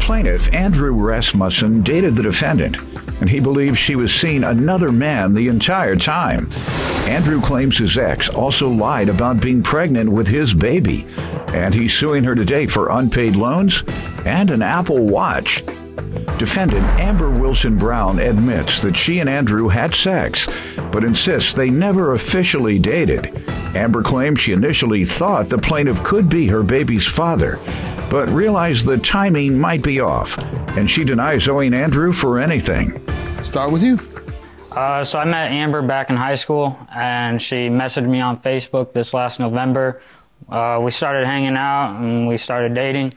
plaintiff, Andrew Rasmussen, dated the defendant, and he believes she was seeing another man the entire time. Andrew claims his ex also lied about being pregnant with his baby, and he's suing her today for unpaid loans and an Apple Watch. Defendant Amber Wilson Brown admits that she and Andrew had sex, but insists they never officially dated. Amber claims she initially thought the plaintiff could be her baby's father, but realized the timing might be off, and she denies owing Andrew for anything. Start with you. So I met Amber back in high school, and she messaged me on Facebook this last November. We started hanging out, and we started dating.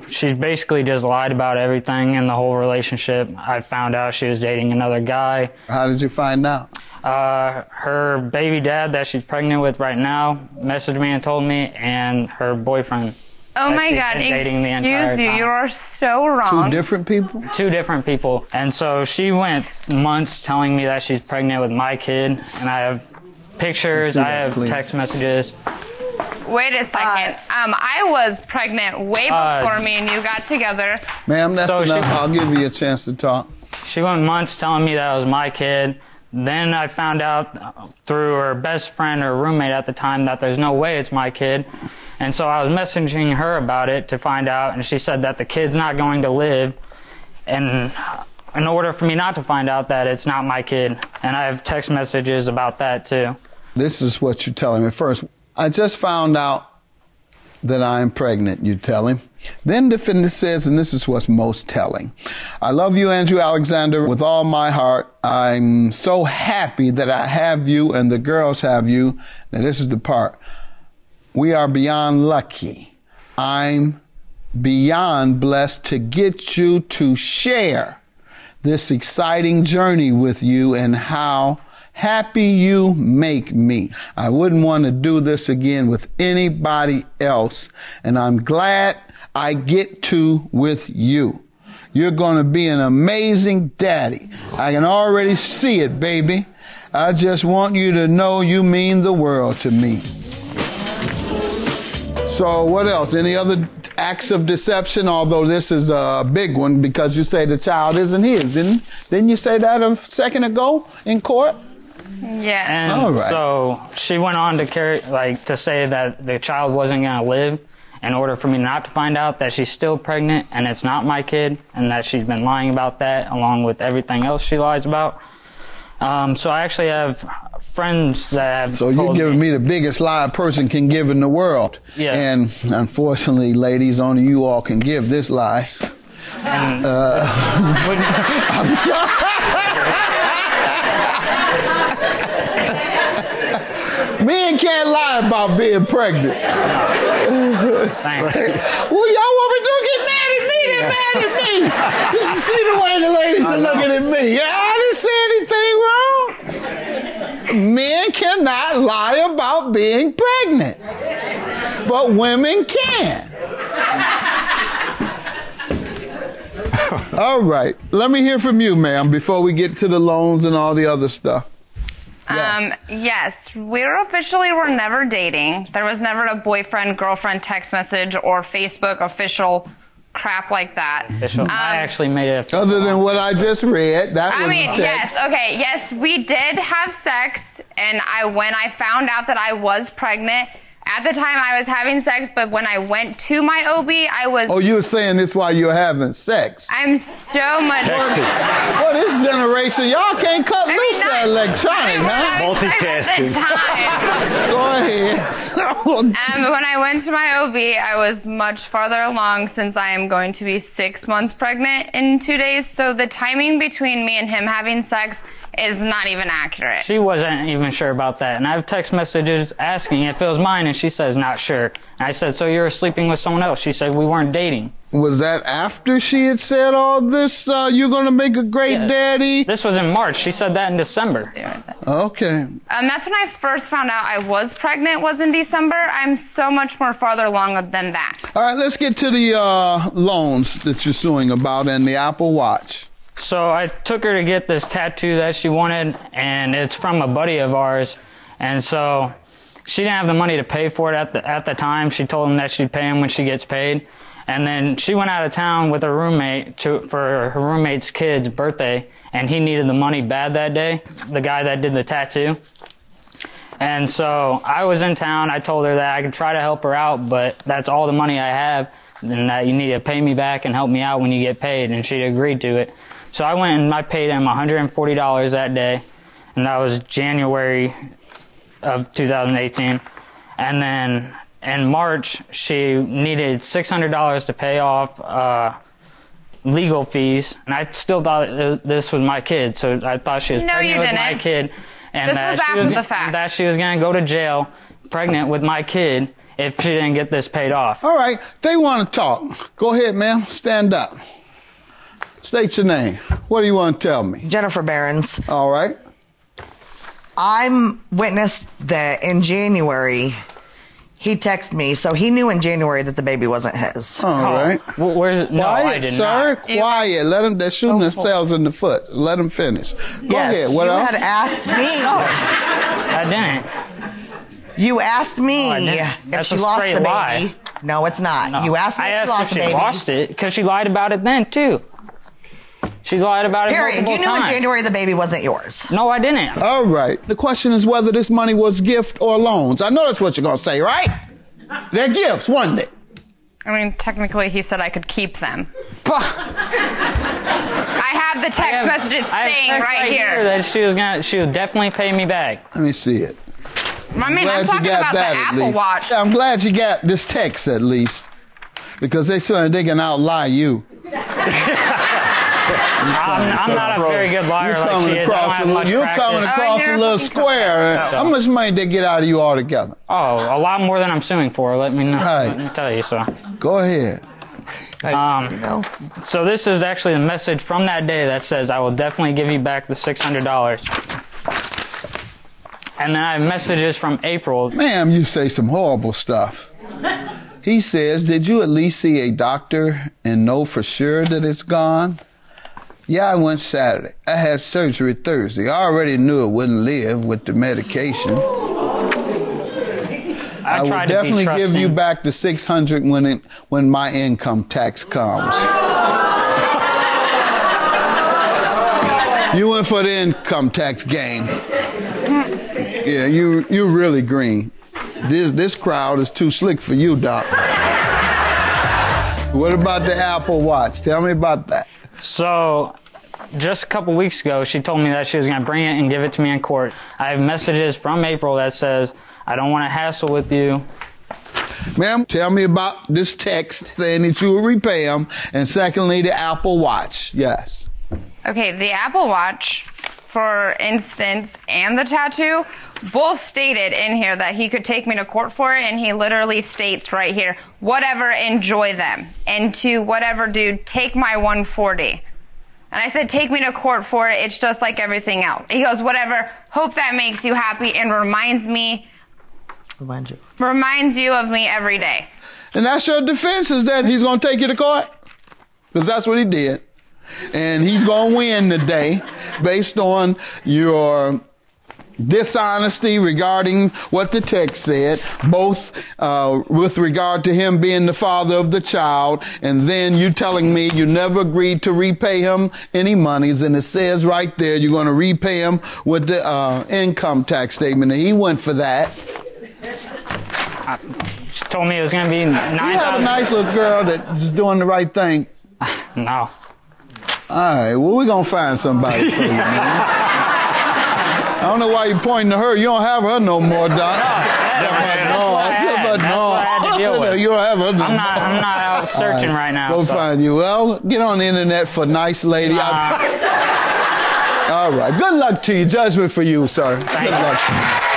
She basically just lied about everything in the whole relationship. I found out she was dating another guy. How did you find out? Her baby dad that she's pregnant with right now messaged me and told me, and her boyfriend. Oh my God, excuse you, you are so wrong. Two different people? Two different people. And so she went months telling me that she's pregnant with my kid, and I have pictures, I have text messages. Wait a second. I was pregnant way before me and you got together. Ma'am, that's enough. I'll give you a chance to talk. She went months telling me that it was my kid. Then I found out through her best friend or roommate at the time that there's no way it's my kid. And so I was messaging her about it to find out, and she said that the kid's not going to live. And in order for me not to find out that it's not my kid, and I have text messages about that too. This is what you're telling me. First, I just found out that I'm pregnant, you tell him. Then defendant says, and this is what's most telling, I love you, Andrew Alexander, with all my heart. I'm so happy that I have you and the girls have you. Now this is the part. We are beyond lucky. I'm beyond blessed to get you to share this exciting journey with you and how happy you make me. I wouldn't want to do this again with anybody else, and I'm glad I get to with you. You're going to be an amazing daddy. I can already see it, baby. I just want you to know you mean the world to me. So what else? Any other acts of deception? Although this is a big one because you say the child isn't his. Didn't you say that a second ago in court? Yeah. And all right. So she went on to say that the child wasn't going to live in order for me not to find out that she's still pregnant and it's not my kid, and that she's been lying about that along with everything else she lies about. So I actually have friends that have So you're giving me the biggest lie a person can give in the world. Yeah. And unfortunately, ladies, only you all can give this lie. And, I'm sorry. Men can't lie about being pregnant. Thank you. Well, y'all women don't get mad at me. They're mad at me. Just to see the way the ladies are looking at me. I didn't say anything wrong. Men cannot lie about being pregnant, but women can. All right. Let me hear from you, ma'am, before we get to the loans and all the other stuff. Yes, we were never dating. There was never a boyfriend, girlfriend text message or Facebook official crap like that. I actually made it. Other than what I just read, that was a text. Yes, we did have sex, and when I found out that I was pregnant, at the time I was having sex, but when I went to my OB, I was... Oh, you were saying this while you were having sex? I'm so much... Texting. Well, this generation, y'all can't cut loose that electronic, huh? Multitasking. Go ahead. When I went to my OB, I was much farther along since I am going to be 6 months pregnant in 2 days. So the timing between me and him having sex is not even accurate. She wasn't even sure about that. And I have text messages asking if it was mine, and she says, not sure. And I said, so you were sleeping with someone else? She said, we weren't dating. Was that after she had said all this, you're going to make a great daddy? This was in March. She said that in December. Okay. That's when I first found out I was pregnant, was in December. I'm so much more farther along than that. All right, let's get to the loans that you're suing about and the Apple Watch. So I took her to get this tattoo that she wanted, and it's from a buddy of ours. And so she didn't have the money to pay for it at the time. She told him that she'd pay him when she gets paid. And then she went out of town with her roommate for her roommate's kid's birthday, and he needed the money bad that day, the guy that did the tattoo. And so I was in town. I told her that I could try to help her out, but that's all the money I have, and that you need to pay me back and help me out when you get paid, and she agreed to it. So I went and I paid him $140 that day, and that was January of 2018. And then in March, she needed $600 to pay off legal fees, and I still thought this was my kid, so I thought she was pregnant with my kid, and that she was going to go to jail pregnant with my kid if she didn't get this paid off. All right, they want to talk. Go ahead, ma'am. Stand up. State your name. What do you want to tell me? Jennifer Behrens. All right. I'm witnessed that in January, he texted me, so he knew in January that the baby wasn't his. All right. Where's it? No, quiet, I did sir. not. Quiet. Let them. They're shooting themselves in the foot. Let them finish. Go ahead. What you else? had asked me. I didn't. You asked me if That's she a lost the straight baby. lie. No, it's not. No. You asked me I if asked she lost the if baby. she lost it because she lied about it then too. She lied about it Period. multiple You knew times. in January the baby wasn't yours. No, I didn't. All right. The question is whether this money was gift or loans. I know that's what you're going to say, right? They're gifts, wasn't it? I mean, technically, he said I could keep them. I have the text messages saying right here that she would definitely pay me back. Let me see it. I mean, I'm talking about the Apple Watch. I'm glad you got this text at least, because they can outlie you. I'm not a very good liar like she is. I don't have much You're practice. coming across a little square. How much money did they get out of you altogether? Oh, a lot more than I'm suing for. Let me know. Right. Let me tell you so. Go ahead. So this is actually the message from that day that says, I will definitely give you back the $600. And then I have messages from April. Ma'am, you say some horrible stuff. He says, did you at least see a doctor and know for sure that it's gone? Yeah, I went Saturday. I had surgery Thursday. I already knew it wouldn't live with the medication. I will definitely give you back the $600 when my income tax comes. You went for the income tax game. Yeah, you're really green. This crowd is too slick for you, Doc. What about the Apple Watch? Tell me about that. So, just a couple weeks ago, she told me that she was going to bring it and give it to me in court. I have messages from April that says, I don't want to hassle with you. Ma'am, tell me about this text saying that you will repay him, and secondly, the Apple Watch. Yes. Okay, the Apple Watch, for instance, and the tattoo, both stated in here that he could take me to court for it, and he literally states right here, whatever, enjoy them. And to whatever, dude, take my 140. And I said, take me to court for it. It's just like everything else. He goes, whatever, hope that makes you happy and reminds you of me every day. And that's your defense, is that he's going to take you to court? Because that's what he did. And he's going to win today based on your dishonesty regarding what the text said, both with regard to him being the father of the child, and then you telling me you never agreed to repay him any monies, and it says right there you're going to repay him with the income tax statement, and he went for that. She told me it was going to be $9,000. You have a nice little girl that's doing the right thing. No. All right, well, we're going to find somebody for you, man. I don't know why you're pointing to her. You don't have her no more, Doc. That's what I had to deal with. You don't have her no more. I'm not out searching right now. Go find you. Well, get on the internet for nice lady. All right. Good luck to you. Judgment for you, sir. Good luck to you.